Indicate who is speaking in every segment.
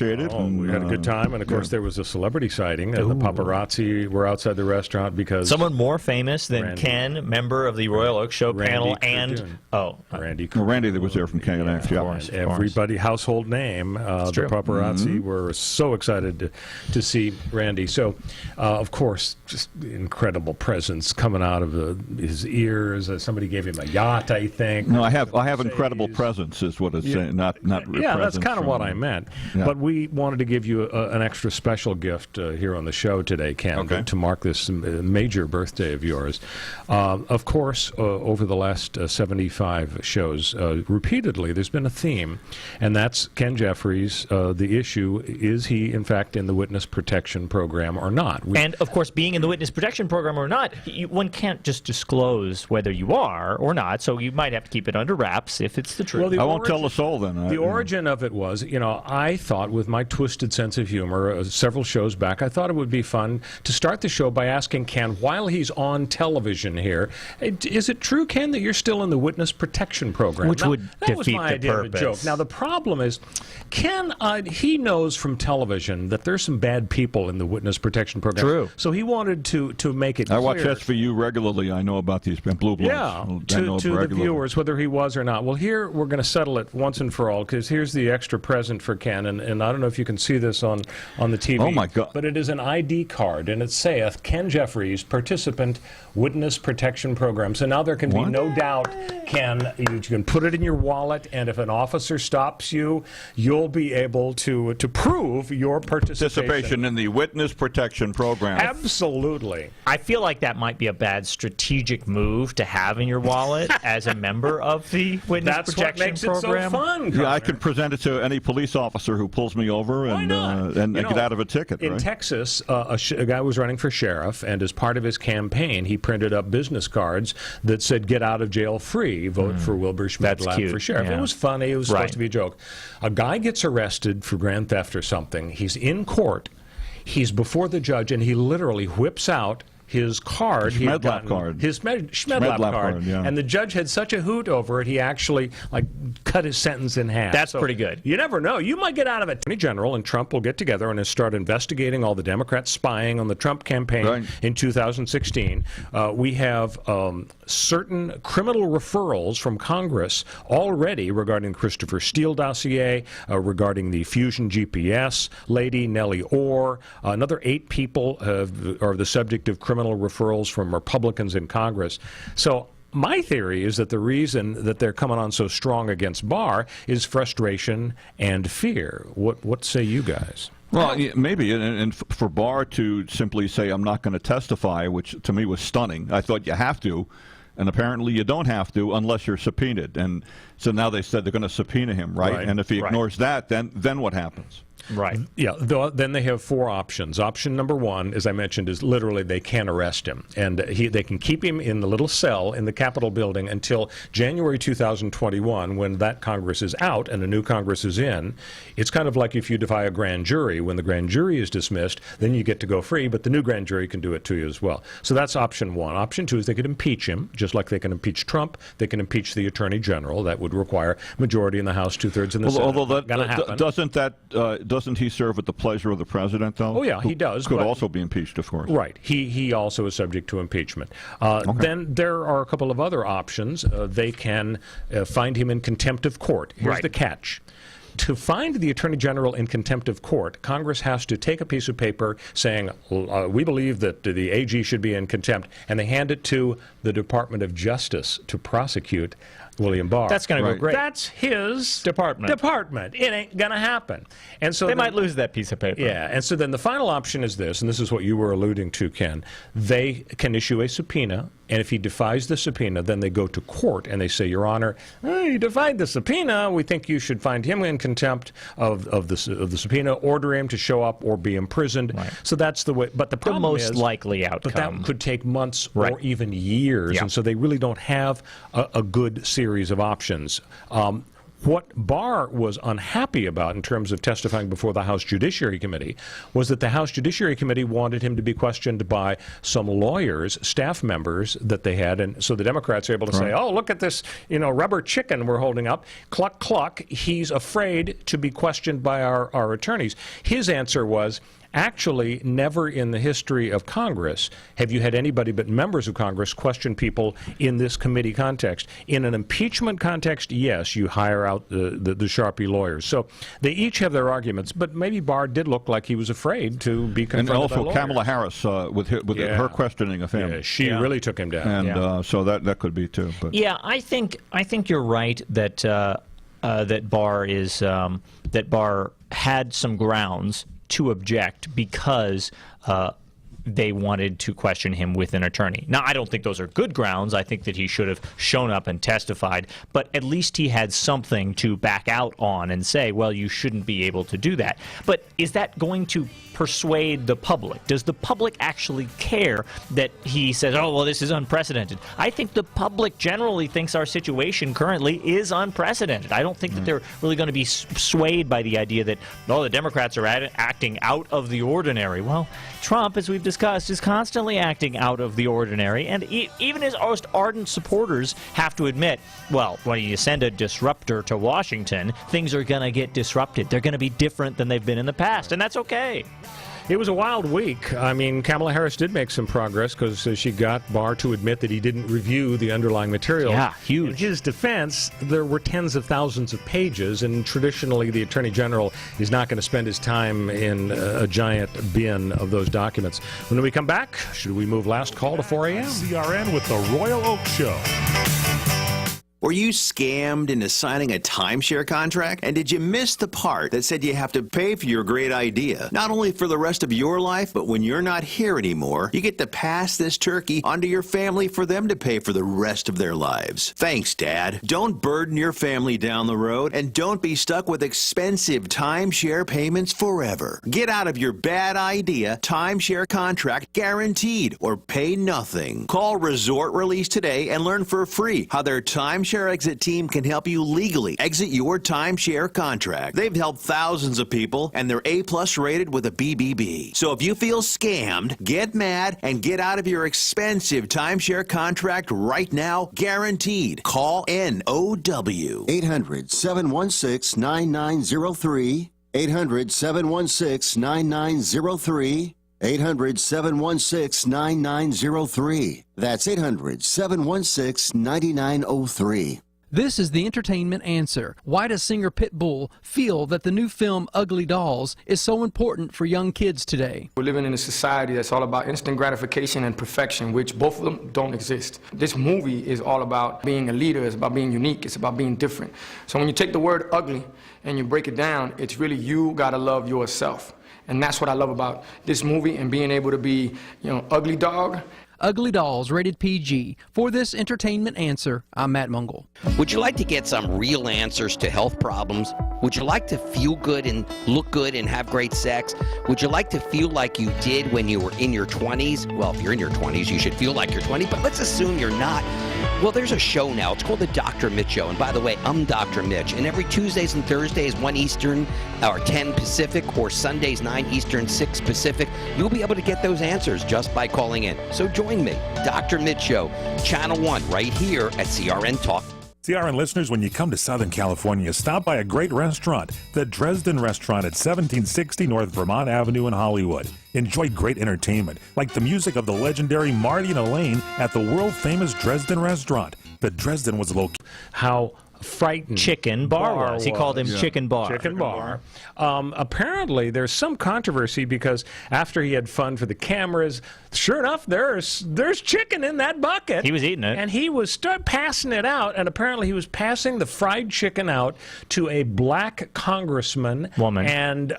Speaker 1: We had a good time, and of course there was a celebrity sighting. The paparazzi were outside the restaurant because
Speaker 2: someone more famous than Ken, member of the Royal Oak Show panel, and
Speaker 1: Randy.
Speaker 3: Randy that was there from KNX.
Speaker 1: Yeah, everybody, household name. The paparazzi were so excited to see Randy. So, of course, just incredible presence coming out of his ears. Somebody gave him a yacht, I think.
Speaker 3: No, I have incredible presence, is what it's saying. Not
Speaker 1: yeah, that's kind of what I meant. Yeah. But we wanted to give you an extra special gift here on the show today, Ken, to mark this major birthday of yours. Of course, over the last 75 shows, repeatedly, there's been a theme, and that's Ken Jeffries. The issue, is he, in fact, in the Witness Protection Program or not?
Speaker 2: And, of course, being in the Witness Protection Program or not, one can't just disclose whether you are or not, so you might have to keep it under wraps if it's the truth.
Speaker 3: Well, I won't tell the soul, then.
Speaker 1: The origin of it was, I thought, with my twisted sense of humor, several shows back, I thought it would be fun to start the show by asking Ken, while he's on television here, is it true, Ken, that you're still in the Witness Protection Program?
Speaker 2: Which would defeat the purpose.
Speaker 1: Joke. Now, the problem is, Ken, he knows from television that there's some bad people in the Witness Protection Program.
Speaker 2: True.
Speaker 1: So he wanted to make it clear.
Speaker 3: I watch SVU regularly. I know about these blue bloods.
Speaker 1: Yeah, to the viewers, whether he was or not. Well, here we're going to settle it once and for all, because here's the extra present for Ken, and I don't know if you can see this on the TV.
Speaker 3: Oh, my God.
Speaker 1: But it is an ID card, and it saith, Ken Jeffries, participant, Witness Protection Program. So now there can be no doubt, Ken, you can put it in your wallet, and if an officer stops you, you'll be able to prove your participation
Speaker 3: in the Witness Protection Program.
Speaker 1: Absolutely.
Speaker 2: I feel like that might be a bad strategic move to have in your wallet as a member of the Witness Protection Program.
Speaker 1: That's what makes it so fun, Connor.
Speaker 3: Yeah, I could present it to any police officer who pulls me over and get out of a ticket.
Speaker 1: In Texas, a guy was running for sheriff, and as part of his campaign, he printed up business cards that said, "Get out of jail free. Vote for Wilbur Schmidlap for sheriff."
Speaker 2: Yeah.
Speaker 1: It was funny. It was supposed to be a joke. A guy gets arrested for grand theft or something. He's in court. He's before the judge, and he literally whips out his card, his Schmidlap card, and the judge had such a hoot over it, he actually cut his sentence in half.
Speaker 2: That's pretty good.
Speaker 1: You never know. You might get out of it. Attorney General and Trump will get together and start investigating all the Democrats spying on the Trump campaign in 2016. We have certain criminal referrals from Congress already regarding the Christopher Steele dossier, regarding the Fusion GPS lady, Nellie Orr. Another 8 people are the subject of criminal referrals from Republicans in Congress. So my theory is that the reason that they're coming on so strong against Barr is frustration and fear. What say you guys?
Speaker 3: Well, maybe, and for Barr to simply say, I'm not going to testify, which to me was stunning. I thought you have to, and apparently you don't have to unless you're subpoenaed. And so now they said they're going to subpoena him, right? And if he ignores that, then what happens?
Speaker 2: Right.
Speaker 1: Yeah. Then they have 4 options. Option number 1, as I mentioned, is literally they can't arrest him, and they can keep him in the little cell in the Capitol building until January 2021, when that Congress is out and a new Congress is in. It's kind of like if you defy a grand jury. When the grand jury is dismissed, then you get to go free, but the new grand jury can do it to you as well. So that's option 1. Option 2 is they could impeach him, just like they can impeach Trump. They can impeach the Attorney General. That would require majority in the House, 2/3 in the Senate.
Speaker 3: Although doesn't he serve at the pleasure of the president, though?
Speaker 1: Oh, yeah, he does.
Speaker 3: Could also be impeached, of course.
Speaker 1: Right. He also is subject to impeachment. Then there are a couple of other options. They can find him in contempt of court. Here's the catch. To find the Attorney General in contempt of court, Congress has to take a piece of paper saying, we believe that the AG should be in contempt, and they hand it to the Department of Justice to prosecute William Barr.
Speaker 2: That's going to go great.
Speaker 1: That's his department. It ain't going to happen. And so
Speaker 2: they might lose that piece of paper.
Speaker 1: Yeah, and so then the final option is this, and this is what you were alluding to, Ken. They can issue a subpoena, and if he defies the subpoena, then they go to court and they say, Your Honor, he defied the subpoena. We think you should find him in contempt of the subpoena, order him to show up or be imprisoned. Right. So that's the way. But the problem
Speaker 2: is, the most likely outcome.
Speaker 1: But that could take months or even years, and so they really don't have a good series of options. What Barr was unhappy about in terms of testifying before the House Judiciary Committee was that the House Judiciary Committee wanted him to be questioned by some lawyers, staff members that they had, and so the Democrats are able to say, oh, look at this, rubber chicken we're holding up. Cluck, cluck. He's afraid to be questioned by our attorneys. His answer was, actually, never in the history of Congress have you had anybody but members of Congress question people in this committee context. In an impeachment context, yes, you hire out the Sharpie lawyers. So they each have their arguments, but maybe Barr did look like he was afraid to be confronted by
Speaker 3: also
Speaker 1: lawyers.
Speaker 3: Kamala Harris with her questioning of him.
Speaker 1: Yeah, she really took him down.
Speaker 3: And so that could be too. But.
Speaker 2: Yeah, I think you're right that that Barr had some grounds to object because they wanted to question him with an attorney. Now, I don't think those are good grounds. I think that he should have shown up and testified, but at least he had something to back out on and say, well, you shouldn't be able to do that. But is that going to persuade the public? Does the public actually care that he says, oh, well, this is unprecedented? I think the public generally thinks our situation currently is unprecedented. I don't think that they're really going to be swayed by the idea that, oh, the Democrats are acting out of the ordinary. Well, Trump, as we've discussed, is constantly acting out of the ordinary, and even his most ardent supporters have to admit, well, when you send a disruptor to Washington, things are going to get disrupted. They're going to be different than they've been in the past, and that's okay.
Speaker 1: It was a wild week. I mean, Kamala Harris did make some progress because she got Barr to admit that he didn't review the underlying material.
Speaker 2: Yeah, huge.
Speaker 1: In his defense, there were tens of thousands of pages, and traditionally the Attorney General is not going to spend his time in a giant bin of those documents. When we come back, should we move last call to 4 a.m.?
Speaker 4: CRN with the Royal Oak Show.
Speaker 5: Were you scammed into signing a timeshare contract? And did you miss the part that said you have to pay for your great idea? Not only for the rest of your life, but when you're not here anymore, you get to pass this turkey onto your family for them to pay for the rest of their lives. Thanks, Dad. Don't burden your family down the road, and don't be stuck with expensive timeshare payments forever. Get out of your bad idea timeshare contract guaranteed, or pay nothing. Call Resort Release today and learn for free how their timeshare exit team can help you legally exit your timeshare contract. They've helped thousands of people, and they're A+ rated with a BBB. So if you feel scammed, get mad and get out of your expensive timeshare contract right now, guaranteed. Call NOW.
Speaker 6: 800-716-9903. 800-716-9903. 800-716-9903. That's 800-716-9903.
Speaker 7: This is the entertainment answer. Why does singer Pitbull feel that the new film Ugly Dolls is so important for young kids today?
Speaker 8: We're living in a society that's all about instant gratification and perfection, which both of them don't exist. This movie is all about being a leader, it's about being unique, it's about being different. So when you take the word ugly and you break it down, it's really you gotta love yourself. And that's what I love about this movie and being able to be, ugly dog.
Speaker 7: Ugly Dolls, rated PG. For this entertainment answer, I'm Matt Mungle.
Speaker 9: Would you like to get some real answers to health problems? Would you like to feel good and look good and have great sex? Would you like to feel like you did when you were in your 20s? Well, if you're in your 20s, you should feel like you're 20, but let's assume you're not. Well, there's a show now. It's called the Dr. Mitch Show. And by the way, I'm Dr. Mitch. And every Tuesdays and Thursdays, 1 Eastern or 10 Pacific, or Sundays, 9 Eastern, 6 Pacific, you'll be able to get those answers just by calling in. So join me, Dr. Mitch Show, Channel 1, right here at CRN Talk.
Speaker 4: CRN listeners, when you come to Southern California, stop by a great restaurant, the Dresden Restaurant at 1760 North Vermont Avenue in Hollywood. Enjoy great entertainment, like the music of the legendary Marty and Elaine at the world-famous Dresden Restaurant. The Dresden was located.
Speaker 1: How frightened
Speaker 2: Chicken Barr was. He called him Chicken Barr.
Speaker 1: Chicken Barr. Apparently, there's some controversy because after he had fun for the cameras, sure enough, there's chicken in that bucket.
Speaker 2: He was eating it.
Speaker 1: And he was passing it out, and apparently he was passing the fried chicken out to a black congressman.
Speaker 2: Woman.
Speaker 1: And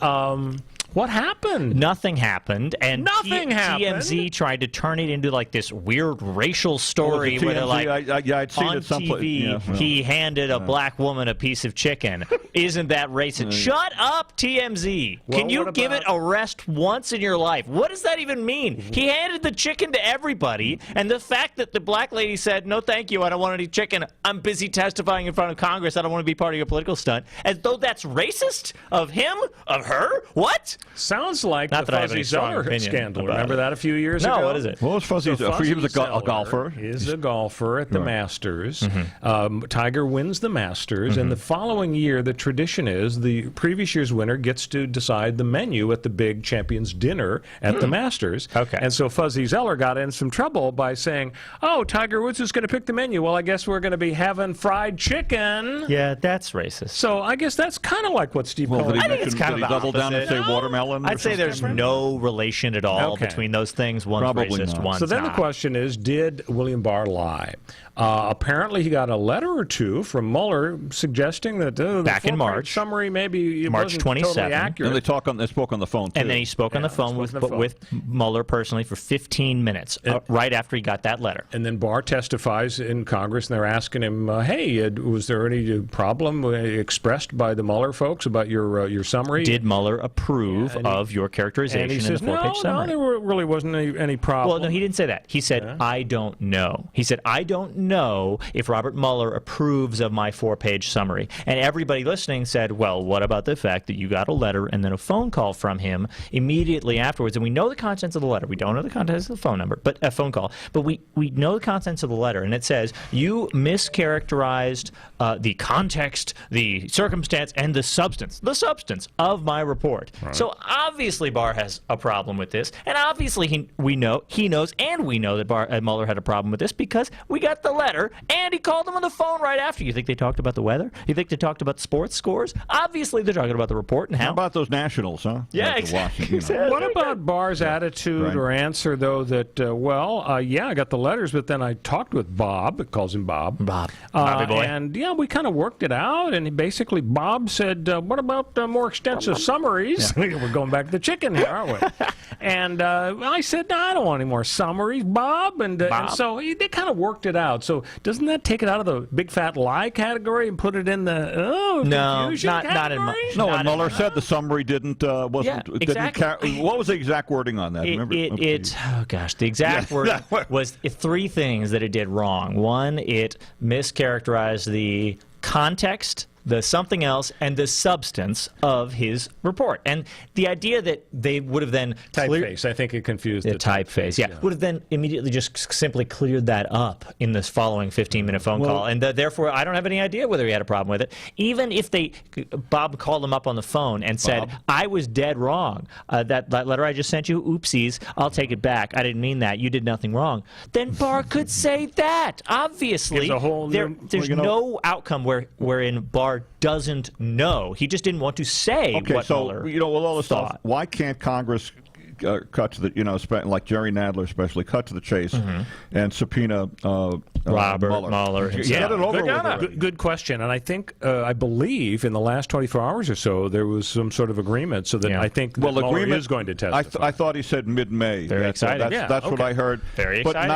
Speaker 1: What happened?
Speaker 2: Nothing happened, and
Speaker 1: Nothing happened.
Speaker 2: TMZ tried to turn it into like this weird racial story where they're like,
Speaker 3: I'd seen
Speaker 2: on
Speaker 3: it someplace.
Speaker 2: TV, he handed a black woman a piece of chicken. Isn't that racist? Shut up, TMZ.
Speaker 1: Well,
Speaker 2: Can you
Speaker 1: what
Speaker 2: give it
Speaker 1: about-
Speaker 2: a rest once in your life? What does that even mean? He handed the chicken to everybody, and the fact that the black lady said, no, thank you, I don't want any chicken. I'm busy testifying in front of Congress. I don't want to be part of your political stunt. As though that's racist? Of him? Of her? What?
Speaker 1: Sounds like
Speaker 2: Not
Speaker 1: the
Speaker 2: that I have
Speaker 1: Fuzzy
Speaker 2: any strong
Speaker 1: Zeller
Speaker 2: opinion
Speaker 1: scandal.
Speaker 2: about
Speaker 1: Remember
Speaker 2: it.
Speaker 1: that a few years
Speaker 2: No,
Speaker 1: ago?
Speaker 2: what is it?
Speaker 3: What was Fuzzy?
Speaker 1: So
Speaker 3: He was a
Speaker 1: Zeller
Speaker 3: golfer.
Speaker 1: Is a golfer at the Masters.
Speaker 2: Mm-hmm.
Speaker 1: Tiger wins the Masters, and the following year, the tradition is the previous year's winner gets to decide the menu at the big Champions Dinner at the Masters.
Speaker 2: Okay.
Speaker 1: And so Fuzzy Zeller got in some trouble by saying, "Oh, Tiger Woods is going to pick the menu. Well, I guess we're going to be having fried chicken."
Speaker 2: Yeah, that's racist.
Speaker 1: So I guess that's kind of like what Steve Cohen.
Speaker 2: I think it's kind of
Speaker 3: did he double down and say
Speaker 2: opposite.
Speaker 3: watermelon?
Speaker 2: I'd say there's no relation at all
Speaker 1: Okay.
Speaker 2: between those things. One's
Speaker 3: Probably
Speaker 2: racist,
Speaker 3: not.
Speaker 2: one's
Speaker 1: So then
Speaker 2: not.
Speaker 1: the question is, did William Barr lie? Apparently, he got a letter or two from Mueller suggesting that the
Speaker 2: Back in
Speaker 1: four-page
Speaker 2: March.
Speaker 1: summary maybe
Speaker 2: March
Speaker 1: wasn't
Speaker 2: 27.
Speaker 1: totally accurate.
Speaker 3: And they spoke on the phone too.
Speaker 2: And then he spoke on the phone with Mueller personally for 15 minutes, right after he got that letter.
Speaker 1: And then Barr testifies in Congress, and they're asking him, hey, was there any problem expressed by the Mueller folks about your summary?
Speaker 2: Did Mueller approve of your characterization
Speaker 1: and he
Speaker 2: in
Speaker 1: says,
Speaker 2: the four-page summary?
Speaker 1: No, there really wasn't any problem.
Speaker 2: Well, no, he didn't say that. He said, I don't know. He said, I don't know if Robert Mueller approves of my four-page summary. And everybody listening said, well, what about the fact that you got a letter and then a phone call from him immediately afterwards? And we know the contents of the letter. We don't know the contents of the phone number, but a phone call. But we know the contents of the letter, and it says, you mischaracterized the context, the circumstance, and the substance of my report. Right. So obviously Barr has a problem with this, and obviously he knows that Mueller had a problem with this because we got the letter, and he called him on the phone right after. You think they talked about the weather? You think they talked about sports scores? Obviously they're talking about the report and how.
Speaker 3: How about those Nationals, huh?
Speaker 2: Yeah,
Speaker 3: Like
Speaker 2: exactly.
Speaker 1: What about Barr's attitude or answer, though, that, I got the letters, but then I talked with Bob. It calls him Bob.
Speaker 2: Bobby boy.
Speaker 1: And, we kind of worked it out. And basically, Bob said, what about more extensive summaries? Yeah. We're going back to the chicken here, aren't we? And I said, no, I don't want any more summaries, Bob. And so they kind of worked it out. So doesn't that take it out of the big fat lie category and put it in the confusion category?
Speaker 3: No, and Mueller said the summary didn't
Speaker 2: exactly.
Speaker 3: what was the exact wording on that?
Speaker 2: The exact word was three things that it did wrong. One, it mischaracterized the context, the something else, and the substance of his report. And the idea that they would have then
Speaker 1: typeface, I think it confused
Speaker 2: the typeface. Yeah, would have then immediately just simply cleared that up in this following 15-minute phone call, and therefore I don't have any idea whether he had a problem with it. Even if Bob called him up on the phone and said, "I was dead wrong. That letter I just sent you, oopsies. I'll take it back. I didn't mean that. You did nothing wrong." Then Barr could say that. Obviously, there's no outcome wherein Barr doesn't know. He just didn't want to say what Mueller
Speaker 3: with all this stuff, why can't Congress cut to the, like Jerry Nadler especially, cut to the chase and subpoena
Speaker 2: Robert
Speaker 3: Mueller.
Speaker 2: Get
Speaker 3: it over with.
Speaker 1: Good question. And I think, I believe in the last 24 hours or so, there was some sort of agreement. So that I think that Mueller is going to testify.
Speaker 3: I thought he said mid-May.
Speaker 2: Very excited.
Speaker 3: That's what I heard.
Speaker 2: Very excited.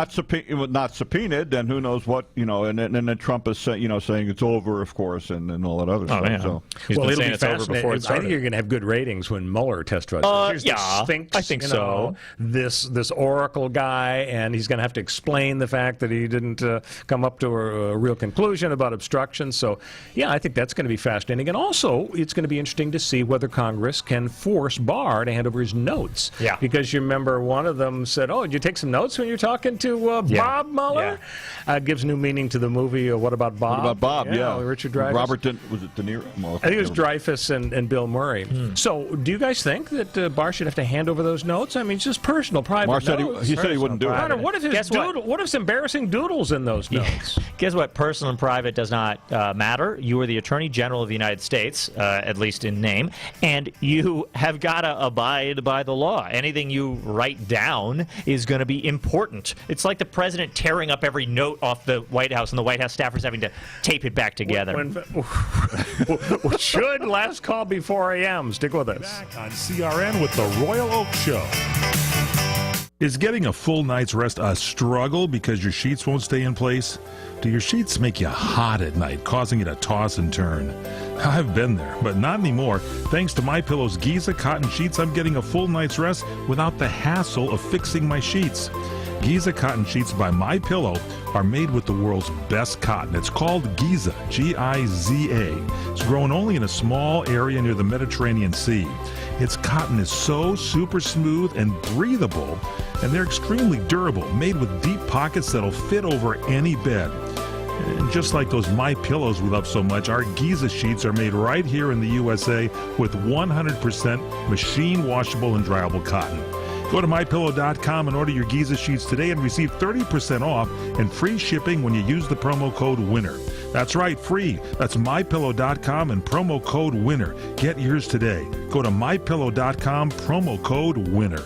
Speaker 3: But not subpoenaed, then who knows what, and then Trump is saying it's over, of course, and all that other stuff.
Speaker 2: Yeah.
Speaker 3: So.
Speaker 2: He's been
Speaker 1: it'll
Speaker 2: saying
Speaker 1: be
Speaker 2: it's over before it
Speaker 1: fascinating. I think you're going to have good ratings when Mueller testifies.
Speaker 2: Yeah, I think so.
Speaker 1: This Oracle guy, and he's going to have to explain the fact that he didn't come up to a real conclusion about obstruction. So, I think that's going to be fascinating. And also, it's going to be interesting to see whether Congress can force Barr to hand over his notes.
Speaker 2: Yeah.
Speaker 1: Because you remember one of them said, "Oh, did you take some notes when you're talking to Bob Mueller?" Yeah. Gives new meaning to the movie. What about Bob?
Speaker 3: What about Bob? Yeah.
Speaker 1: Richard Dreyfuss.
Speaker 3: Was it De Niro? Well,
Speaker 1: I think it was Dreyfuss and Bill Murray. So, do you guys think that Barr should have to hand over those notes? I mean, it's just personal, private
Speaker 3: Barr said
Speaker 1: notes.
Speaker 3: he said he wouldn't do it.
Speaker 1: What if his what if some embarrassing doodles in those notes.
Speaker 2: Guess what? Personal and private does not matter. You are the Attorney General of the United States, at least in name, and you have got to abide by the law. Anything you write down is going to be important. It's like the president tearing up every note off the White House and the White House staffers having to tape it back together.
Speaker 1: Should last call be 4 a.m. Stick with us.
Speaker 4: Back on CRN with the Royal Oak Show. Is getting a full night's rest a struggle because your sheets won't stay in place? Do your sheets make you hot at night, causing you to toss and turn? I've been there, but not anymore. Thanks to MyPillow's Giza cotton sheets, I'm getting a full night's rest without the hassle of fixing my sheets. Giza cotton sheets by MyPillow are made with the world's best cotton. It's called Giza, G-I-Z-A. It's grown only in a small area near the Mediterranean Sea. Its cotton is so super smooth and breathable, and they're extremely durable, made with deep pockets that'll fit over any bed. And just like those MyPillows we love so much, our Giza sheets are made right here in the USA with 100% machine washable and dryable cotton. Go to MyPillow.com and order your Giza sheets today and receive 30% off and free shipping when you use the promo code WINNER. That's right, free. That's MyPillow.com and promo code WINNER. Get yours today. Go to MyPillow.com, promo code WINNER.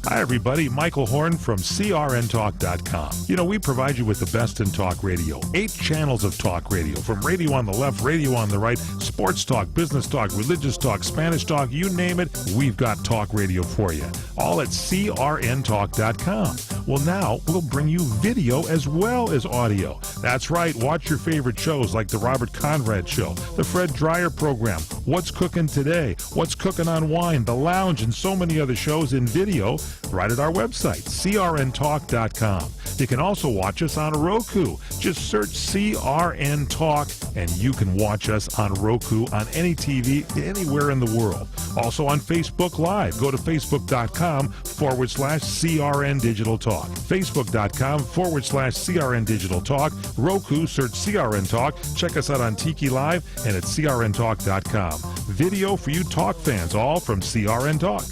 Speaker 4: Hi, everybody. Michael Horn from CRNTalk.com. You know, we provide you with the best in talk radio. 8 channels of talk radio, from radio on the left, radio on the right, sports talk, business talk, religious talk, Spanish talk, you name it, we've got talk radio for you. All at CRNTalk.com. Well, now we'll bring you video as well as audio. That's right. Watch your favorite shows like The Robert Conrad Show, The Fred Dreyer Program, What's Cooking Today, What's Cooking on Wine, The Lounge, and so many other shows in video right at our website, CRNTalk.com. You can also watch us on Roku. Just search CRN Talk, and you can watch us on Roku on any TV anywhere in the world. Also on Facebook Live. Go to Facebook.com/CRN Digital Talk. Facebook.com/CRN Digital Talk. Roku, search CRN Talk. Check us out on Tiki Live and at CRNTalk.com. Video for you talk fans, all from CRN Talk.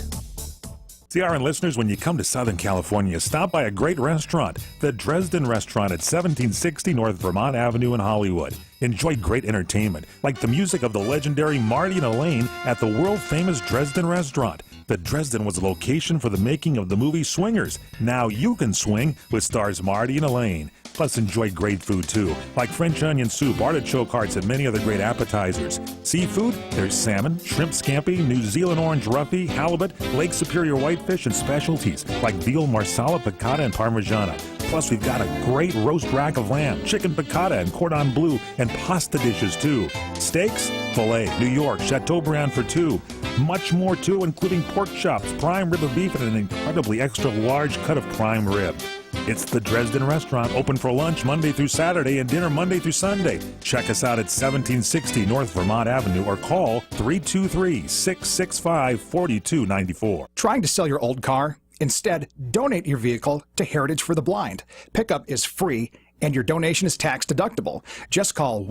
Speaker 4: CRN listeners, when you come to Southern California, stop by a great restaurant, the Dresden Restaurant at 1760 North Vermont Avenue in Hollywood. Enjoy great entertainment, like the music of the legendary Marty and Elaine at the world-famous Dresden Restaurant. The Dresden was a location for the making of the movie Swingers. Now you can swing with stars Marty and Elaine. Plus, enjoy great food, too, like French onion soup, artichoke hearts, and many other great appetizers. Seafood, there's salmon, shrimp scampi, New Zealand orange roughy, halibut, Lake Superior whitefish, and specialties like veal, marsala, piccata, and parmigiana. Plus, we've got a great roast rack of lamb, chicken piccata, and cordon bleu, and pasta dishes, too. Steaks, filet, New York, Chateaubriand for 2. Much more, too, including pork chops, prime rib of beef, and an incredibly extra large cut of prime rib. It's the Dresden Restaurant, open for lunch Monday through Saturday and dinner Monday through Sunday. Check us out at 1760 North Vermont Avenue or call 323-665-4294.
Speaker 10: Trying to sell your old car? Instead, donate your vehicle to Heritage for the Blind. Pickup is free and your donation is tax deductible. Just call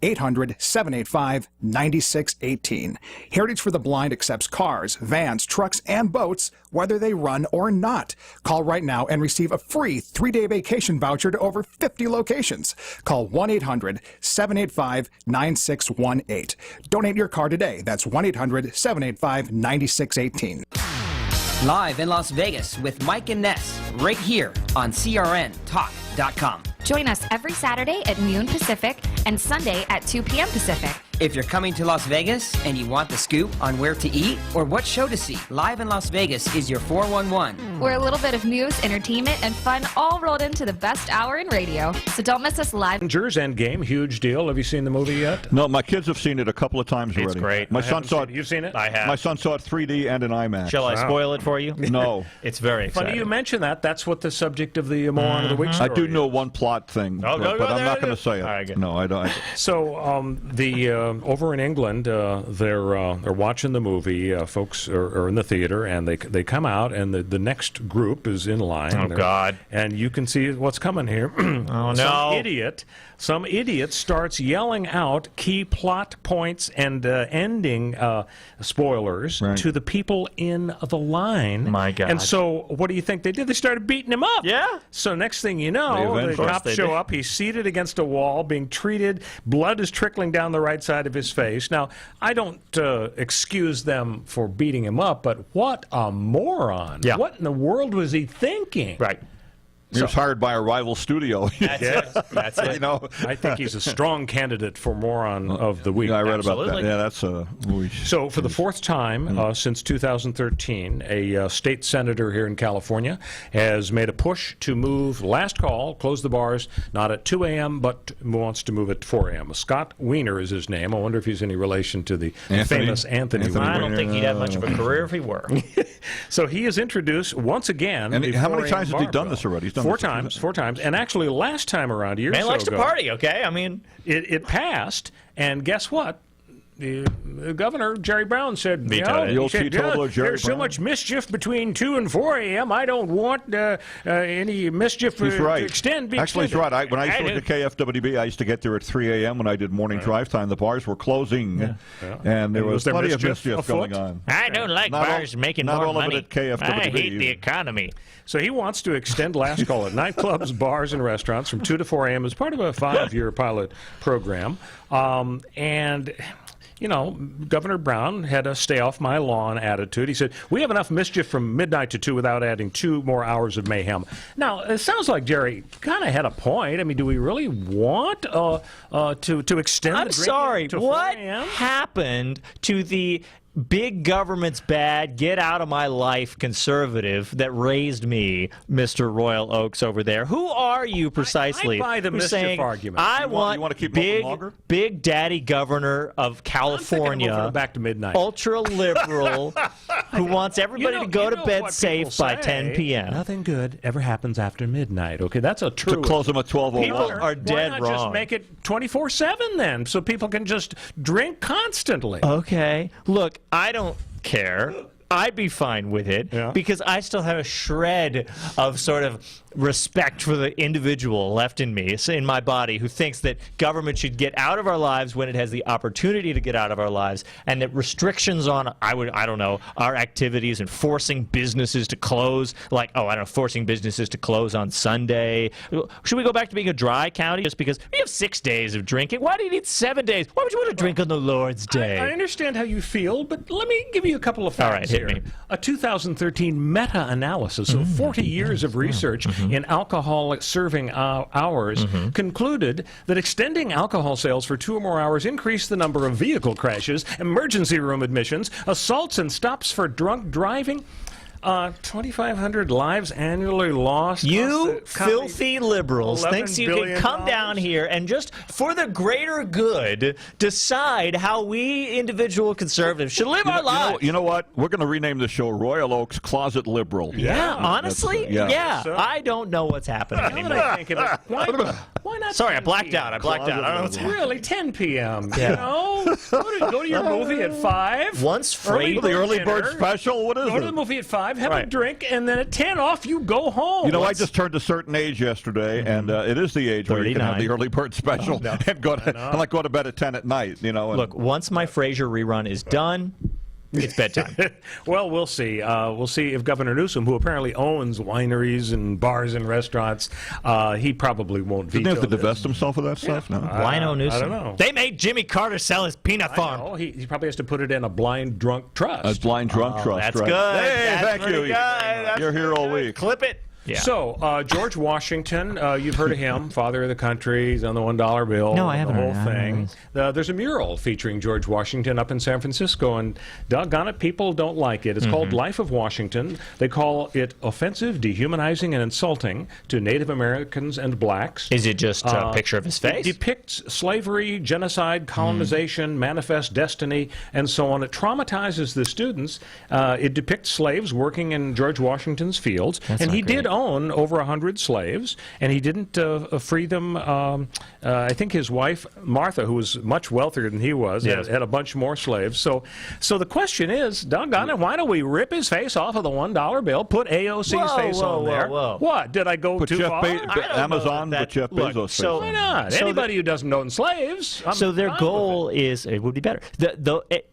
Speaker 10: 1-800-785-9618. Heritage for the Blind accepts cars, vans, trucks, and boats, whether they run or not. Call right now and receive a free 3-day vacation voucher to over 50 locations. Call 1-800-785-9618. Donate your car today. That's 1-800-785-9618.
Speaker 11: Live in Las Vegas with Mike and Ness, right here on CRNTalk.com.
Speaker 12: Join us every Saturday at noon Pacific and Sunday at 2 p.m. Pacific.
Speaker 11: If you're coming to Las Vegas and you want the scoop on where to eat or what show to see, Live in Las Vegas is your 411.
Speaker 12: We're a little bit of news, entertainment, and fun all rolled into the best hour in radio. So don't miss us live.
Speaker 1: Avengers Endgame, huge deal. Have you seen the movie yet?
Speaker 3: No, my kids have seen it a couple of times already.
Speaker 2: It's great.
Speaker 3: My son saw it.
Speaker 1: You've seen it?
Speaker 2: I have.
Speaker 3: My son saw it 3D and in IMAX.
Speaker 2: Shall I spoil it for you?
Speaker 3: No.
Speaker 2: It's very exciting.
Speaker 1: Funny you mention that. That's what the subject of the Moron of the Week
Speaker 3: I
Speaker 1: story
Speaker 3: do know one plot thing,
Speaker 1: Oh,
Speaker 3: but
Speaker 1: go
Speaker 3: I'm
Speaker 1: there.
Speaker 3: not going to say it.
Speaker 2: All right, good.
Speaker 3: No, I
Speaker 1: So over in England, they're watching the movie. Folks are in the theater, and they come out, and the next group is in line.
Speaker 2: Oh, God.
Speaker 1: And you can see what's coming here.
Speaker 2: Oh, no.
Speaker 1: Some idiot starts yelling out key plot points and ending spoilers to the people in the line.
Speaker 2: My God.
Speaker 1: And so what do you think they did? They started beating him up.
Speaker 2: Yeah.
Speaker 1: So next thing you know, the cops show up. He's seated against a wall, being treated. Blood is trickling down the right side of his face. Now, I don't excuse them for beating him up, but what a moron.
Speaker 2: Yeah.
Speaker 1: What in the world was he thinking?
Speaker 2: Right.
Speaker 3: He was hired by a rival studio.
Speaker 2: That's it. That's it.
Speaker 3: You know,
Speaker 1: I think he's a strong candidate for moron of the week.
Speaker 3: Yeah, I read
Speaker 2: Absolutely.
Speaker 3: about that. Yeah, that's
Speaker 1: So for the fourth time since 2013, a state senator here in California has made a push to move last call, close the bars, not at 2 a.m., but wants to move at 4 a.m. Scott Wiener is his name. I wonder if he's any relation to the famous Anthony Weiner.
Speaker 2: I don't think he'd have much of a career if he were.
Speaker 1: So he has introduced, once again,
Speaker 3: and how many times has he done this already? He's done
Speaker 1: Four times. And actually, last time around, a year or so ago,
Speaker 2: Man likes to party, okay? I mean,
Speaker 1: it passed, and guess what? The governor, Jerry Brown, said, there's so much mischief between 2 and 4 a.m. I don't want any mischief to extend.
Speaker 3: Actually, he's right. When I used to work at KFWB, I used to get there at 3 a.m. when I did morning drive time. The bars were closing, and there was plenty of mischief going on.
Speaker 2: I don't like bars making more money.
Speaker 3: Not all of it at KFWB.
Speaker 2: I hate the economy.
Speaker 1: So he wants to extend last call at nightclubs, bars, and restaurants from 2 to 4 a.m. as part of a 5-year pilot program. And you know, Governor Brown had a stay-off-my-lawn attitude. He said, we have enough mischief from midnight to 2 without adding 2 more hours of mayhem. Now, it sounds like Jerry kind of had a point. I mean, do we really want to extend
Speaker 2: I'm
Speaker 1: the
Speaker 2: sorry,
Speaker 1: to
Speaker 2: what
Speaker 1: 4 a.m.?
Speaker 2: happened to the big government's bad, get out of my life conservative that raised me, Mr. Royal Oaks over there? Who are you precisely?
Speaker 1: I buy the mischief
Speaker 2: saying,
Speaker 1: argument.
Speaker 2: I want
Speaker 3: you want to keep big, longer?
Speaker 2: Big daddy governor of California,
Speaker 1: back to midnight.
Speaker 2: ultra liberal, who wants everybody to go to bed safe by 10 p.m.
Speaker 1: Nothing good ever happens after midnight. Okay, that's a true.
Speaker 3: To close them at 12:01.
Speaker 2: People are dead
Speaker 1: why not
Speaker 2: wrong.
Speaker 1: just make it 24/7 then, so people can just drink constantly?
Speaker 2: Okay, look, I don't care. I'd be fine with it because I still have a shred of sort of respect for the individual left in me, in my body, who thinks that government should get out of our lives when it has the opportunity to get out of our lives, and that restrictions on, I don't know, our activities and forcing businesses to close, like, forcing businesses to close on Sunday. Should we go back to being a dry county just because we have 6 days of drinking? Why do you need 7 days? Why would you want to drink on the Lord's Day?
Speaker 1: I understand how you feel, but let me give you a couple of facts.
Speaker 2: All right, hit me.
Speaker 1: A 2013 meta-analysis of 40 years of research in alcohol serving hours concluded that extending alcohol sales for 2 or more hours increased the number of vehicle crashes, emergency room admissions, assaults and stops for drunk driving. 2,500 lives annually lost.
Speaker 2: You filthy liberals thinks you can come down here and just for the greater good decide how we individual conservatives should live our lives.
Speaker 3: You know what? We're going to rename the show Royal Oaks Closet Liberal.
Speaker 2: Yeah, honestly,
Speaker 3: So,
Speaker 2: I don't know what's happening anymore.
Speaker 1: I think of it, why not?
Speaker 2: Sorry, I blacked out. I don't know what's happening.
Speaker 1: Really, 10 p.m. You know, go to your movie at 5.
Speaker 2: Once free,
Speaker 3: the early bird special. What is it?
Speaker 1: Go to the movie at 5. Have a drink, and then at 10 off you go home.
Speaker 3: You know, I just turned a certain age yesterday, and it is the age 39. Where you can have the early bird special and go to bed at 10 at night. You know.
Speaker 2: Look, once my Frasier rerun is done, it's bedtime.
Speaker 1: Well, we'll see. We'll see if Governor Newsom, who apparently owns wineries and bars and restaurants, he probably won't veto.
Speaker 3: Didn't he have to divest himself of that stuff? No.
Speaker 2: Wino Newsom.
Speaker 1: I don't know.
Speaker 2: They made Jimmy Carter sell his peanut farm.
Speaker 1: He probably has to put it in a blind drunk trust.
Speaker 3: A blind drunk trust.
Speaker 2: That's
Speaker 3: right.
Speaker 2: good.
Speaker 3: Hey,
Speaker 2: that's
Speaker 3: thank you. You're here all week.
Speaker 2: Clip it. Yeah.
Speaker 1: So, George Washington, you've heard of him, father of the country. He's on the $1 bill.
Speaker 2: No, I haven't
Speaker 1: the whole
Speaker 2: heard
Speaker 1: thing. There's a mural featuring George Washington up in San Francisco, and doggone it, people don't like it. It's called Life of Washington. They call it offensive, dehumanizing, and insulting to Native Americans and blacks.
Speaker 2: Is it just a picture of his face?
Speaker 1: It depicts slavery, genocide, colonization, manifest destiny, and so on. It traumatizes the students. It depicts slaves working in George Washington's fields, and he did own over 100 slaves, and he didn't free them. I think his wife, Martha, who was much wealthier than he was, had a bunch more slaves. So the question is, doggone it, why don't we rip his face off of the $1 bill, put AOC's face on there? What? Did I go too far?
Speaker 3: Amazon with Jeff Bezos' face.
Speaker 1: Why not? Anybody who doesn't own slaves.
Speaker 2: Their goal is, it would be better.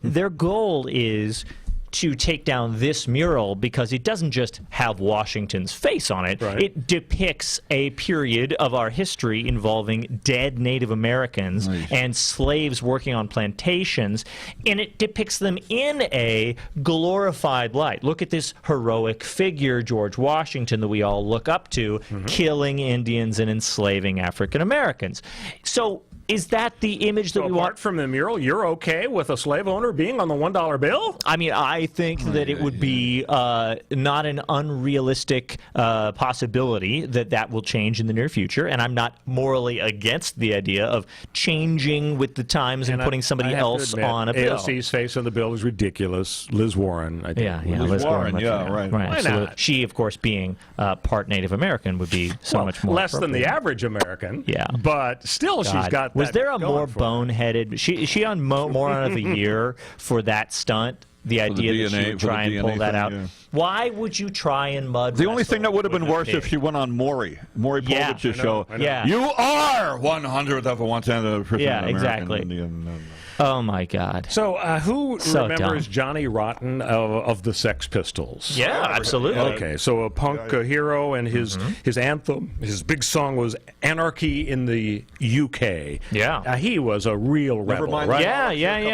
Speaker 2: Their goal is to take down this mural because it doesn't just have Washington's face on it.
Speaker 1: Right.
Speaker 2: It depicts a period of our history involving dead Native Americans and slaves working on plantations, and it depicts them in a glorified light. Look at this heroic figure, George Washington, that we all look up to, killing Indians and enslaving African Americans. So is that the image that we want?
Speaker 1: Apart from the mural, you're okay with a slave owner being on the $1 bill?
Speaker 2: I mean, I think that it would be not an unrealistic possibility that will change in the near future, and I'm not morally against the idea of changing with the times and putting somebody else on a bill.
Speaker 1: AOC's face on the bill is ridiculous. Liz Warren, I think.
Speaker 2: Yeah,
Speaker 3: Liz Warren, right.
Speaker 1: Why
Speaker 2: so
Speaker 1: not?
Speaker 2: She, of course, being part Native American, would be so much more
Speaker 1: less than the average American.
Speaker 2: Yeah,
Speaker 1: but still, she's got.
Speaker 2: Was there a more boneheaded? Is she on Moron of the Year for that stunt? The idea that she would try and pull that out. Why would you try and mud?
Speaker 3: The only thing that would have been worse if she went on Maury Povich's show.
Speaker 2: Yeah,
Speaker 3: you are 100th of a 1%
Speaker 2: Yeah, exactly.
Speaker 3: Indian.
Speaker 2: Oh my God!
Speaker 1: So who remembers
Speaker 2: dumb.
Speaker 1: Johnny Rotten of the Sex Pistols?
Speaker 2: Yeah, absolutely.
Speaker 1: Okay, so a punk hero, and his anthem, his big song was "Anarchy in the UK."
Speaker 2: Yeah,
Speaker 1: he was a real rebel, right?
Speaker 2: Yeah.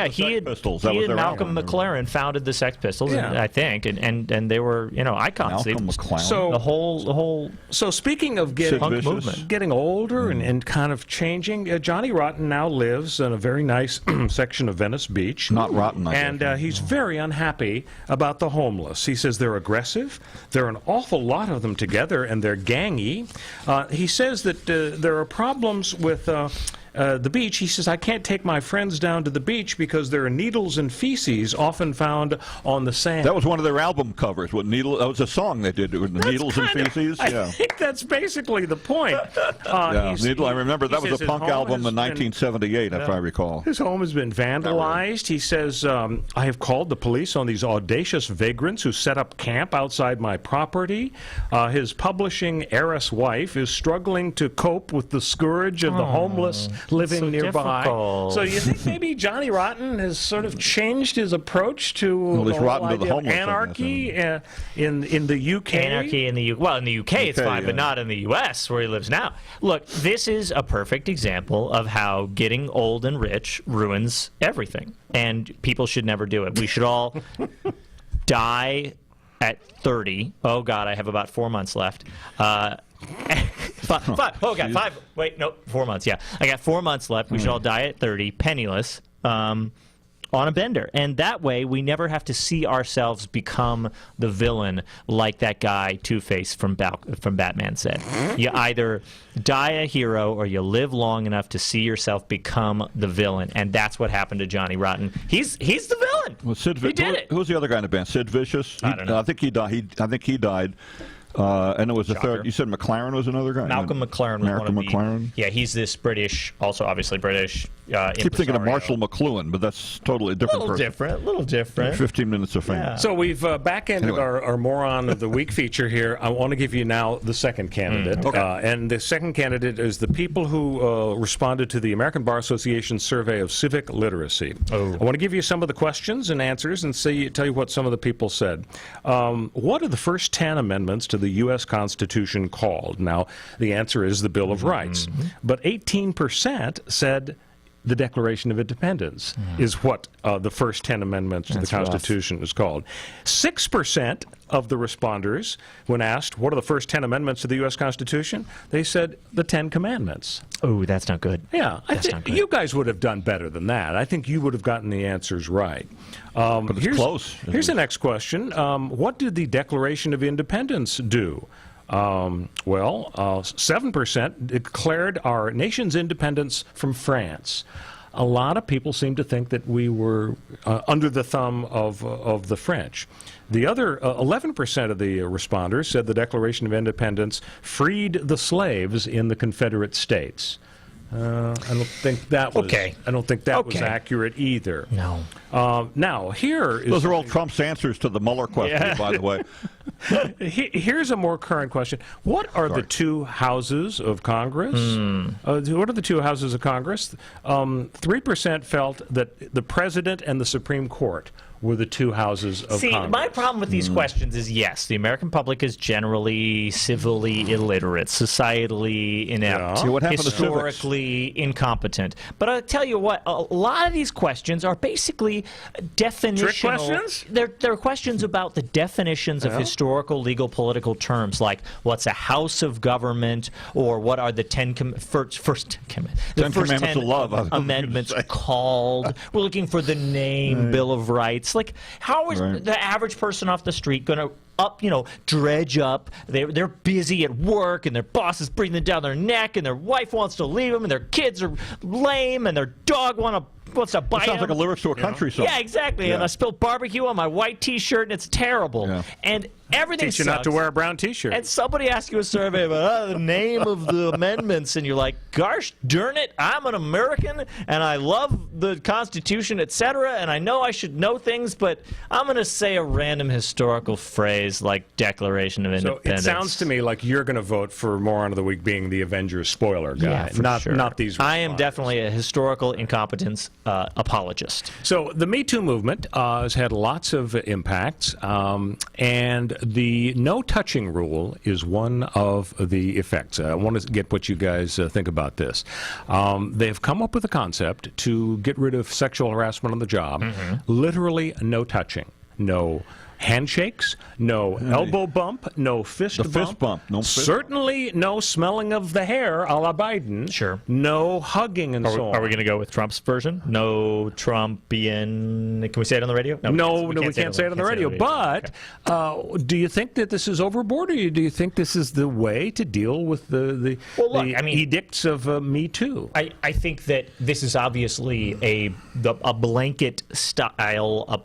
Speaker 2: He and Malcolm McLaren founded the Sex Pistols, I think, and they were icons.
Speaker 3: Malcolm McLaren.
Speaker 1: So
Speaker 2: the whole.
Speaker 1: So speaking of getting older and kind of changing, Johnny Rotten now lives in a very nice section of Venice Beach.
Speaker 3: Not rotten,
Speaker 1: and he's very unhappy about the homeless. He says they're aggressive. There are an awful lot of them together, and they're gangy. He says that there are problems with the beach. He says, I can't take my friends down to the beach because there are needles and feces often found on the sand.
Speaker 3: That was one of their album covers. That was a song they did with the needles and feces.
Speaker 1: I think that's basically the point.
Speaker 3: I remember that was a punk album in 1978, if I recall.
Speaker 1: His home has been vandalized. He says, I have called the police on these audacious vagrants who set up camp outside my property. His publishing heiress wife is struggling to cope with the scourge of the homeless living nearby.
Speaker 2: Difficult.
Speaker 1: So you think maybe Johnny Rotten has sort of changed his approach to
Speaker 3: the whole idea
Speaker 1: of anarchy in the UK?
Speaker 2: Anarchy in the UK. Well, in the UK it's fine, but not in the US where he lives now. Look, this is a perfect example of how getting old and rich ruins everything, and people should never do it. We should all die at 30. Oh God, I have about 4 months left. 4 months. Yeah, I got 4 months left. We should all die at 30, penniless, on a bender, and that way we never have to see ourselves become the villain, like that guy Two-Face from Batman said. You either die a hero or you live long enough to see yourself become the villain, and that's what happened to Johnny Rotten. He's the villain.
Speaker 3: Well, he did it. Who's the other guy in the band? Sid Vicious.
Speaker 2: I don't know.
Speaker 3: I think he died. I think he died. And it was a third. You said McLaren was another guy?
Speaker 2: Malcolm McLaren was one of
Speaker 3: McLaren?
Speaker 2: Yeah, he's this British, also obviously British.
Speaker 3: I keep thinking of Marshall McLuhan, but that's totally a different person.
Speaker 2: A little different.
Speaker 3: 15 minutes of fame.
Speaker 2: Yeah.
Speaker 1: So we've back-ended our Moron of the Week feature here. I want to give you now the second candidate. And the second candidate is the people who responded to the American Bar Association survey of civic literacy. I want to give you some of the questions and answers and tell you what some of the people said. What are the first 10 amendments to the U.S. Constitution called? Now, the answer is the Bill of Rights. But 18% said the Declaration of Independence is what the first 10 amendments to the Constitution is called. 6% of the responders, when asked what are the first 10 amendments to the U.S. Constitution, they said the 10 Commandments.
Speaker 2: Oh, that's not good.
Speaker 1: Yeah, I think you guys would have done better than that. I think you would have gotten the answers right.
Speaker 3: But it's close.
Speaker 1: Here's the next question. What did the Declaration of Independence do? 7% declared our nation's independence from France. a lot of people seem to think that we were under the thumb of the French. The other 11% of the responders said the Declaration of Independence freed the slaves in the Confederate States. I don't think that was
Speaker 2: okay.
Speaker 1: I don't think that was accurate either.
Speaker 2: No.
Speaker 1: Now here is
Speaker 3: those are all Trump's answers to the Mueller question, by the way.
Speaker 1: Here's a more current question: what are the two houses of Congress? What are the two houses of Congress? 3% felt that the president and the Supreme Court were the two houses of Congress.
Speaker 2: My problem with these questions is, yes, the American public is generally civilly illiterate, societally inept, historically incompetent. But I'll tell you what, a lot of these questions are basically definitional.
Speaker 1: Trick questions?
Speaker 2: They're questions about the definitions of historical, legal, political terms, like what's a house of government, or what are the Ten Commandments of Love amendments called. We're looking for the name Bill of Rights. Like, how is the average person off the street going to dredge up? They're busy at work, and their boss is breathing down their neck, and their wife wants to leave them, and their kids are lame, and their dog wants to bite them.
Speaker 3: Sounds like a lyrics to a country song.
Speaker 2: Yeah, exactly. And I spilled barbecue on my white T-shirt, and it's terrible. And everything
Speaker 1: teach you not to wear a brown T-shirt.
Speaker 2: And somebody asks you a survey about the name of the amendments, and you're like, gosh darn it, I'm an American, and I love the Constitution, etc., and I know I should know things, but I'm going to say a random historical phrase like Declaration of Independence.
Speaker 1: So it sounds to me like you're going to vote for Moron of the Week being the Avengers spoiler guy, not these.
Speaker 2: I am definitely a historical incompetence apologist.
Speaker 1: So the Me Too movement has had lots of impacts, and the no touching rule is one of the effects. I want to get what you guys think about this. They have come up with a concept to get rid of sexual harassment on the job. Literally no touching, no handshakes, no elbow bump, no fist bump.
Speaker 3: No fist
Speaker 1: certainly no smelling of the hair a la Biden.
Speaker 2: Sure.
Speaker 1: No hugging and so on.
Speaker 2: Are we going to go with Trump's version? No Trumpian. Can we say it on the radio?
Speaker 1: No, we can't say it on the radio. But do you think that this is overboard, or do you think this is the way to deal with the edicts of Me Too?
Speaker 2: I think that this is obviously a blanket style,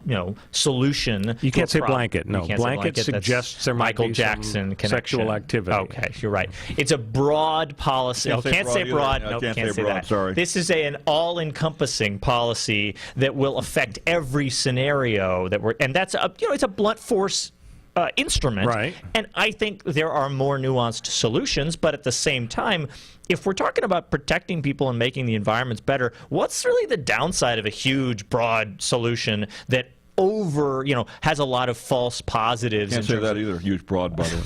Speaker 2: solution.
Speaker 1: You can't say blanket. No, blanket suggests there might be
Speaker 2: Jackson
Speaker 1: some sexual activity.
Speaker 2: Okay, you're right. It's a broad policy. Can't say broad. No, can't say that.
Speaker 3: Sorry.
Speaker 2: This is an all-encompassing policy that will affect every scenario and that's it's a blunt force instrument.
Speaker 1: Right.
Speaker 2: And I think there are more nuanced solutions, but at the same time, if we're talking about protecting people and making the environments better, what's really the downside of a huge, broad solution that has a lot of false positives?
Speaker 3: Can't say that either. Huge broad, by the way.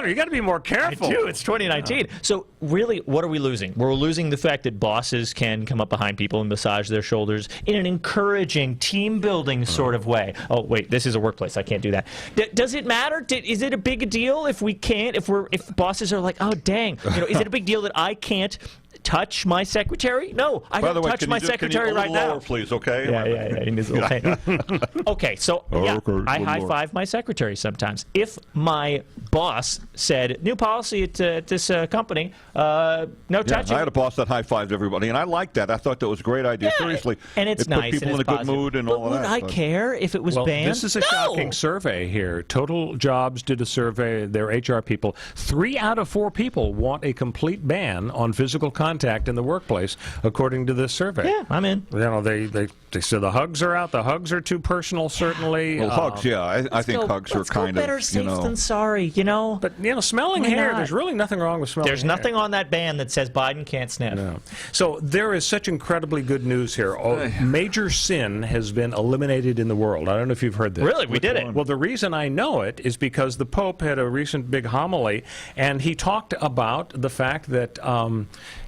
Speaker 2: You
Speaker 1: got to be more careful.
Speaker 2: I do. It's 2019. So really, what are we losing? We're losing the fact that bosses can come up behind people and massage their shoulders in an encouraging, team-building sort of way. Oh, wait, this is a workplace. I can't do that. Does it matter? Is it a big deal if we can't? If bosses are like, oh, dang, is it a big deal that I can't touch my secretary? No, I don't touch my secretary right now.
Speaker 3: Lower, please, okay?
Speaker 2: Yeah. He needs a little pain. Okay, so I high-five my secretary sometimes. If my boss said, new policy at this company, no touching.
Speaker 3: I had a boss that high-fived everybody, and I liked that. I thought that was a great idea. Seriously.
Speaker 2: And it's nice.
Speaker 3: Put people in a good mood and all of that.
Speaker 2: Would I care if it was banned?
Speaker 1: This is a shocking survey here. Total Jobs did a survey, their HR people. 3 out of 4 people want a complete ban on physical contact in the workplace, according to this survey.
Speaker 2: Yeah, I'm in.
Speaker 1: They said the hugs are out. The hugs are too personal, certainly.
Speaker 3: Well, hugs, I think hugs are kind of,
Speaker 2: better safe than sorry,
Speaker 1: But, smelling hair, there's really nothing wrong with smelling hair.
Speaker 2: There's nothing on that ban that says Biden can't sniff.
Speaker 1: No. So there is such incredibly good news here. Major sin has been eliminated in the world. I don't know if you've heard this.
Speaker 2: Really? We did it.
Speaker 1: Well, the reason I know it is because the Pope had a recent big homily, and he talked about the fact that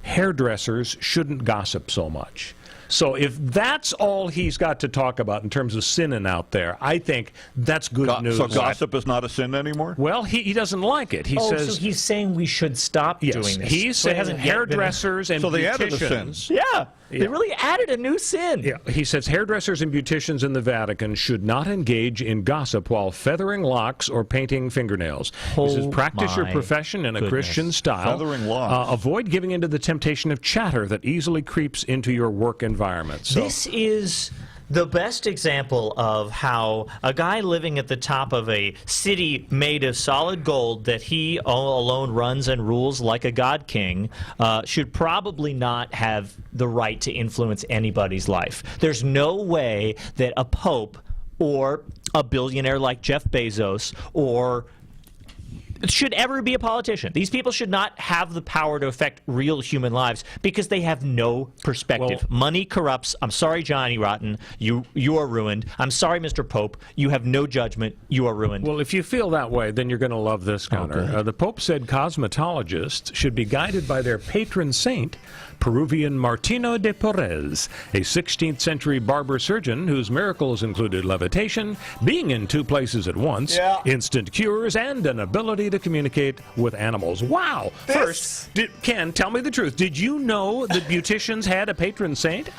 Speaker 1: hairdressers shouldn't gossip so much. So if that's all he's got to talk about in terms of sinning out there, I think that's good news.
Speaker 3: So gossip is not a sin anymore?
Speaker 1: Well, he doesn't like it. He says,
Speaker 2: so he's saying we should stop doing this.
Speaker 1: He's saying hairdressers and
Speaker 3: so they added the sins.
Speaker 2: Yeah. They really added a new sin.
Speaker 1: Yeah, he says hairdressers and beauticians in the Vatican should not engage in gossip while feathering locks or painting fingernails. He says practice your profession in a Christian style.
Speaker 3: Feathering locks.
Speaker 1: Avoid giving into the temptation of chatter that easily creeps into your work environment. So,
Speaker 2: this is the best example of how a guy living at the top of a city made of solid gold that he all alone runs and rules like a god king should probably not have the right to influence anybody's life. There's no way that a pope or a billionaire like Jeff Bezos or should ever be a politician. These people should not have the power to affect real human lives because they have no perspective.
Speaker 1: Well,
Speaker 2: money corrupts. I'm sorry, Johnny Rotten. You are ruined. I'm sorry, Mr. Pope. You have no judgment. You are ruined.
Speaker 1: well, if you feel that way, then you're going to love this, Connor. The Pope said cosmetologists should be guided by their patron saint, Peruvian Martino de Porres, a 16th century barber surgeon whose miracles included levitation, being in two places at once, instant cures, and an ability to communicate with animals. Wow! First, Ken, tell me the truth. Did you know that beauticians had a patron saint?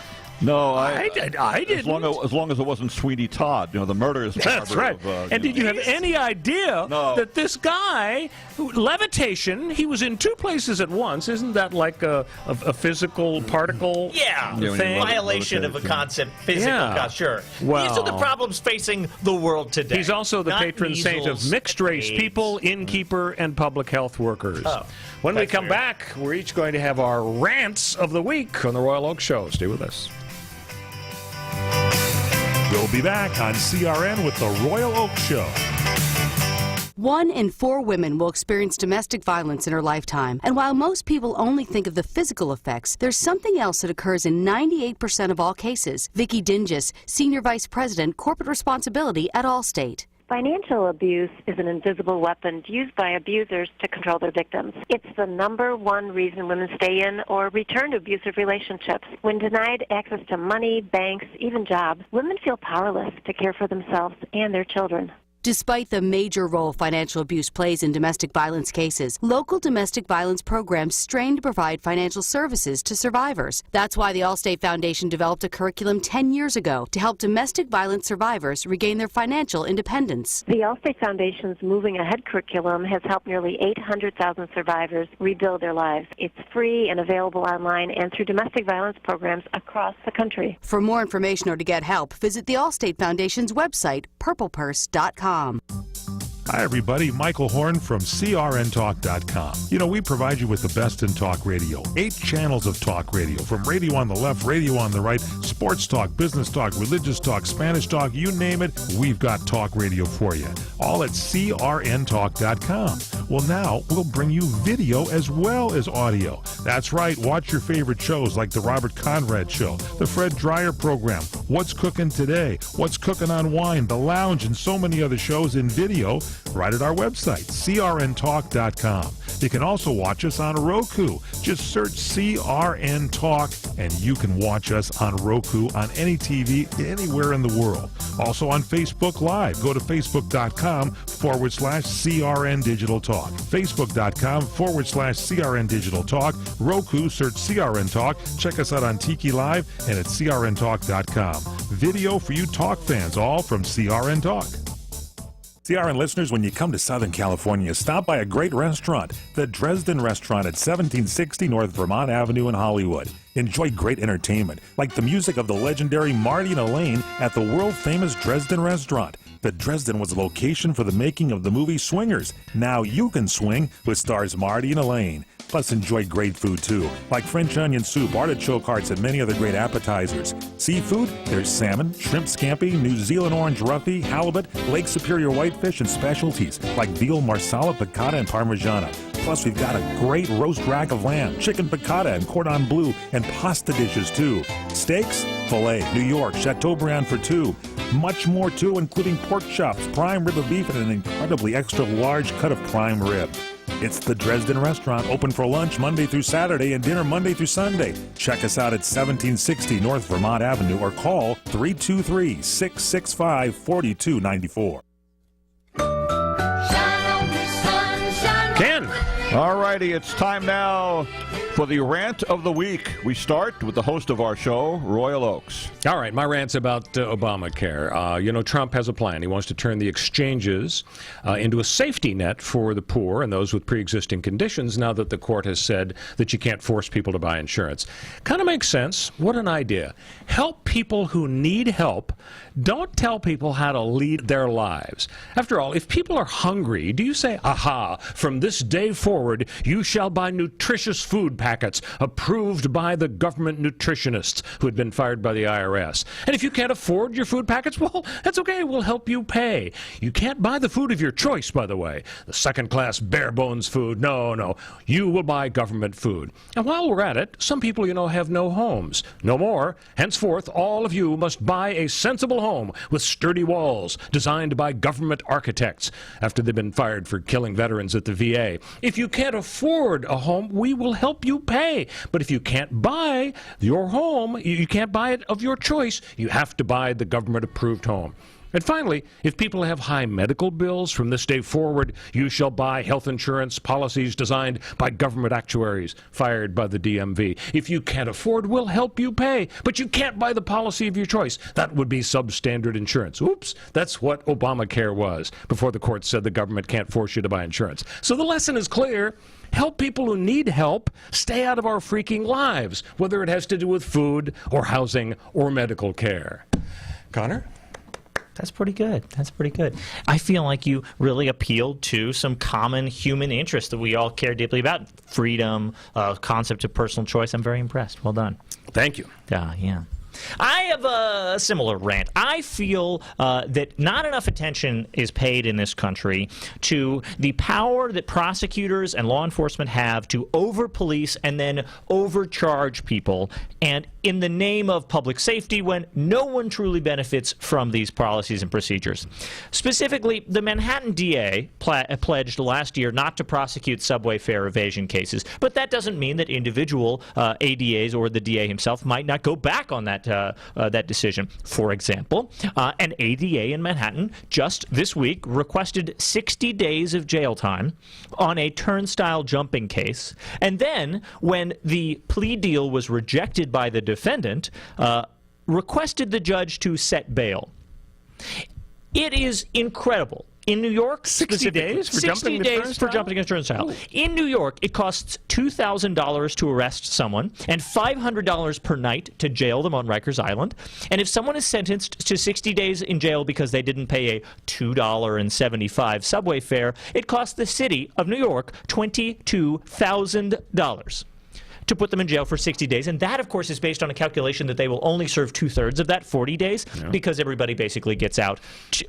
Speaker 3: No,
Speaker 1: I didn't.
Speaker 3: As long as it wasn't Sweeney Todd, the murderous barber.
Speaker 1: That's right. And did you have any idea that this guy, levitation, he was in two places at once? Isn't that like a physical particle thing?
Speaker 2: Violation of a concept, physical concept, sure.
Speaker 1: Well,
Speaker 2: these are the problems facing the world today.
Speaker 1: He's also the patron saint of mixed-race people, innkeeper, and public health workers. When we come back, we're each going to have our rants of the week on the Royal Oak Show. Stay with us.
Speaker 4: We'll be back on CRN with the Royal Oak Show.
Speaker 13: 1 in 4 women will experience domestic violence in her lifetime. And while most people only think of the physical effects, there's something else that occurs in 98% of all cases. Vicki Dingus, Senior Vice President, Corporate Responsibility at Allstate.
Speaker 14: Financial abuse is an invisible weapon used by abusers to control their victims. It's the number one reason women stay in or return to abusive relationships. When denied access to money, banks, even jobs, women feel powerless to care for themselves and their children.
Speaker 13: Despite the major role financial abuse plays in domestic violence cases, local domestic violence programs strain to provide financial services to survivors. That's why the Allstate Foundation developed a curriculum 10 years ago to help domestic violence survivors regain their financial independence.
Speaker 14: The Allstate Foundation's Moving Ahead curriculum has helped nearly 800,000 survivors rebuild their lives. It's free and available online and through domestic violence programs across the country.
Speaker 13: For more information or to get help, visit the Allstate Foundation's website, purplepurse.com.
Speaker 4: Hi, everybody. Michael Horn from CRNTalk.com. We provide you with the best in talk radio. 8 channels of talk radio, from radio on the left, radio on the right, sports talk, business talk, religious talk, Spanish talk, you name it, we've got talk radio for you. All at CRNTalk.com. Well, now we'll bring you video as well as audio. That's right. Watch your favorite shows like The Robert Conrad Show, The Fred Dreyer Program, What's Cooking Today, What's Cooking on Wine, The Lounge, and so many other shows in video right at our website, CRNTalk.com. You can also watch us on Roku. Just search CRN Talk, and you can watch us on Roku on any TV anywhere in the world. Also on Facebook Live. Go to Facebook.com/CRN Digital Talk. Facebook.com/CRN Digital Talk. Roku, search CRN Talk. Check us out on Tiki Live and at CRNTalk.com. Video for you talk fans, all from CRN Talk. CRN listeners, when you come to Southern California, stop by a great restaurant, the Dresden Restaurant at 1760 North Vermont Avenue in Hollywood. Enjoy great entertainment, like the music of the legendary Marty and Elaine at the world-famous Dresden Restaurant. The Dresden was a location for the making of the movie Swingers. Now you can swing with stars Marty and Elaine. Plus, enjoy great food, too, like French onion soup, artichoke hearts, and many other great appetizers. Seafood, there's salmon, shrimp scampi, New Zealand orange roughy, halibut, Lake Superior whitefish, and specialties like veal, marsala, piccata, and parmigiana. Plus, we've got a great roast rack of lamb, chicken piccata, and cordon bleu, and pasta dishes, too. Steaks, filet, New York, Chateaubriand for 2. Much more, too, including pork chops, prime rib of beef, and an incredibly extra large cut of prime rib. It's the Dresden Restaurant, open for lunch Monday through Saturday and dinner Monday through Sunday. Check us out at 1760 North Vermont Avenue or call 323-665-4294.
Speaker 1: Ken!
Speaker 3: All righty, it's time now For the rant of the week, we start with the host of our show, Royal Oaks.
Speaker 1: All right, my rant's about Obamacare. Trump has a plan. He wants to turn the exchanges into a safety net for the poor and those with pre-existing conditions now that the court has said that you can't force people to buy insurance. Kind of makes sense. What an idea. Help people who need help. Don't tell people how to lead their lives. After all, if people are hungry, do you say, aha, from this day forward, you shall buy nutritious food packets approved by the government nutritionists who had been fired by the IRS? And if you can't afford your food packets, well, that's okay. We'll help you pay. You can't buy the food of your choice, by the way. The second-class bare-bones food. No. You will buy government food. And while we're at it, some people, have no homes. No more. Henceforth, all of you must buy a sensible home with sturdy walls designed by government architects after they've been fired for killing veterans at the VA. If you can't afford a home, we will help you pay. But if you can't buy your home, you can't buy it of your choice, you have to buy the government-approved home. And finally, if people have high medical bills, from this day forward, you shall buy health insurance policies designed by government actuaries fired by the DMV. If you can't afford, we'll help you pay, but you can't buy the policy of your choice. That would be substandard insurance. Oops, that's what Obamacare was before the court said the government can't force you to buy insurance. So the lesson is clear. Help people who need help stay out of our freaking lives, whether it has to do with food or housing or medical care. Connor?
Speaker 2: That's pretty good. I feel like you really appealed to some common human interests that we all care deeply about. Freedom, concept of personal choice. I'm very impressed. Well done.
Speaker 1: Thank you.
Speaker 2: Yeah. I have a similar rant. I feel that not enough attention is paid in this country to the power that prosecutors and law enforcement have to over-police and then overcharge people, and in the name of public safety when no one truly benefits from these policies and procedures. Specifically, the Manhattan DA pledged last year not to prosecute subway fare evasion cases, but that doesn't mean that individual ADAs or the DA himself might not go back on that decision. For example, an ADA in Manhattan just this week requested 60 days of jail time on a turnstile jumping case, and then when the plea deal was rejected by the defendant, requested the judge to set bail. It is incredible. In New York,
Speaker 1: 60 days for jumping
Speaker 2: a turnstile. In New York, it costs $2,000 to arrest someone and $500 per night to jail them on Rikers Island. And if someone is sentenced to 60 days in jail because they didn't pay a $2.75 subway fare, it costs the city of New York $22,000 to put them in jail for 60 days. And that, of course, is based on a calculation that they will only serve 2/3 of that, 40 days, because everybody basically gets out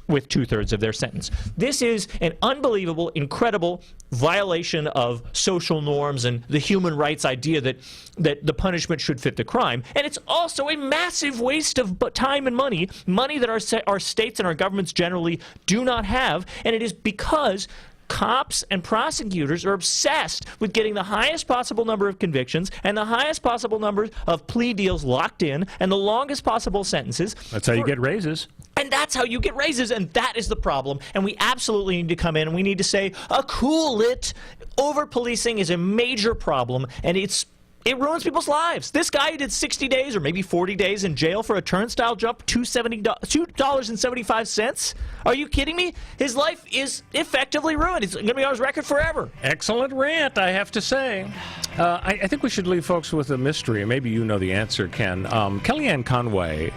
Speaker 2: with 2/3 of their sentence. This is an unbelievable, incredible violation of social norms and the human rights idea that the punishment should fit the crime. And it's also a massive waste of time and money that our states and our governments generally do not have. And it is because cops and prosecutors are obsessed with getting the highest possible number of convictions and the highest possible number of plea deals locked in and the longest possible sentences.
Speaker 1: That's how you get raises.
Speaker 2: And that's how you get raises, and that is the problem. And we absolutely need to come in and we need to say, cool it. Over-policing is a major problem, and it ruins people's lives. This guy did 60 days or maybe 40 days in jail for a turnstile jump, $2.75. Are you kidding me? His life is effectively ruined. It's going to be on his record forever.
Speaker 1: Excellent rant, I have to say. I think we should leave folks with a mystery, and maybe you know the answer, Ken. Kellyanne Conway,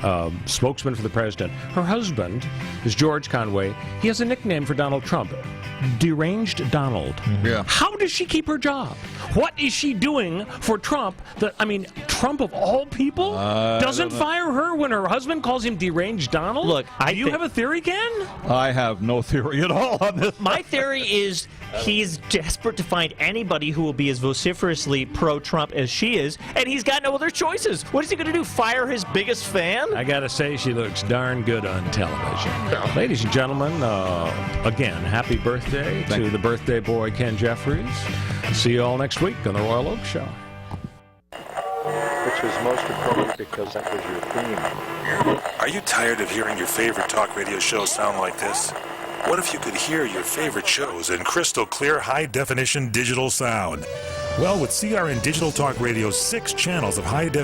Speaker 1: spokesman for the president, her husband is George Conway. He has a nickname for Donald Trump, Deranged Donald.
Speaker 3: Yeah.
Speaker 1: How does she keep her job? What is she doing for Trump? Trump of all people doesn't fire her when her husband calls him Deranged Donald?
Speaker 2: Look,
Speaker 1: do you have a theory, Ken?
Speaker 3: I have no theory at all on this.
Speaker 2: My theory is he's desperate to find anybody who will be as vociferously pro-Trump as she is, and he's got no other choices. What is he going to do, fire his biggest fan?
Speaker 1: I got to say, she looks darn good on television. Ladies and gentlemen, again, happy birthday to the birthday boy, Ken Jeffries. See you all next week on the Royal Oak Show.
Speaker 15: Which was most appropriate because that was your theme.
Speaker 4: Are you tired of hearing your favorite talk radio show sound like this? What if you could hear your favorite shows in crystal clear, high-definition digital sound? Well, with CRN Digital Talk Radio's 6 channels of high definition